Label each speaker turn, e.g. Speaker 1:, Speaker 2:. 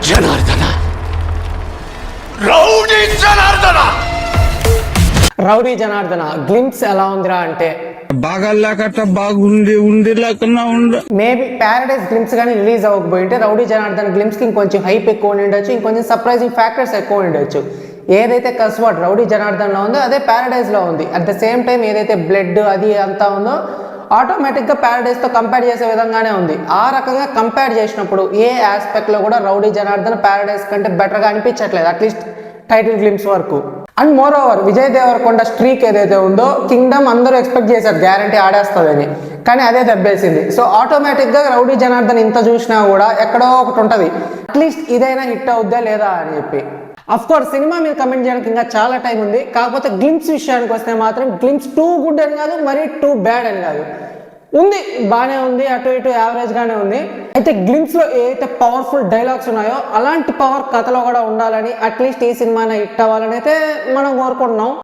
Speaker 1: Janardhana Rowdy Janardhana
Speaker 2: Rowdy Janardhana glimpse ఎలా ఉందిరా అంటే
Speaker 3: బాగా లేకట బాగుండి లేకన్నా
Speaker 2: మేబీ ప్యారడైజ్ గ్లింప్స్ కానీ రిలీజ్ అవ్వకపోయింటే రౌడీ జనార్దన్ గ్లింప్స్ కి ఇంకొంచెం హైప్ ఎక్కువ ఉండొచ్చు, ఇంకొంచెం సర్ప్రైజింగ్ ఫ్యాక్టర్స్ ఎక్కువ ఉండొచ్చు. ఏదైతే కస్వాట్ రౌడీ జనార్దన్ లో ఉందో అదే ప్యారడైజ్ లో ఉంది. అట్ ద సేమ్ టైం ఏదైతే బ్లడ్ అది అంతా ఉందో ఆటోమేటిక్ గా ప్యారడైజ్ తో కంపేర్ చేసే విధంగానే ఉంది. ఆ రకంగా కంపేర్ చేసినప్పుడు ఏ ఆస్పెక్ట్ లో కూడా రౌడీ జనార్దన్ ప్యారడైజ్ కంటే బెటర్ గా అనిపించట్లేదు, అట్లీస్ట్ టైటిల్ గ్లింప్స్ వరకు. And moreover Vijay Deverakonda streak ఏదైతే ఉందో కింగ్డమ్ అందరూ ఎక్స్పెక్ట్ చేశారు గ్యారంటీ ఆడేస్తుందని, కానీ అదే దెబ్బేసింది. సో ఆటోమేటిక్ గా రౌడీ జనార్దన్ ఇంత చూసినా కూడా ఎక్కడో ఒకటి ఉంటుంది, అట్లీస్ట్ ఇదైనా హిట్ అవుద్దా లేదా అని చెప్పి. అఫ్ కోర్స్ సినిమా మీద కమెంట్ చేయడానికి ఇంకా చాలా టైం ఉంది. కాకపోతే గ్లింప్స్ విషయానికి వస్తే మాత్రం గ్లింప్స్ టూ గుడ్ అని కాదు, మరీ టూ బ్యాడ్ అని కాదు, ఉంది బాగానే ఉంది, అటు ఇటు యావరేజ్ గానే ఉంది. అయితే గ్లింప్స్ లో ఏదైతే పవర్ఫుల్ డైలాగ్స్ ఉన్నాయో అలాంటి పవర్ కథలో కూడా ఉండాలని, అట్లీస్ట్ ఈ సినిమాని హిట్ అవ్వాలని అయితే మనం కోరుకుంటున్నాం.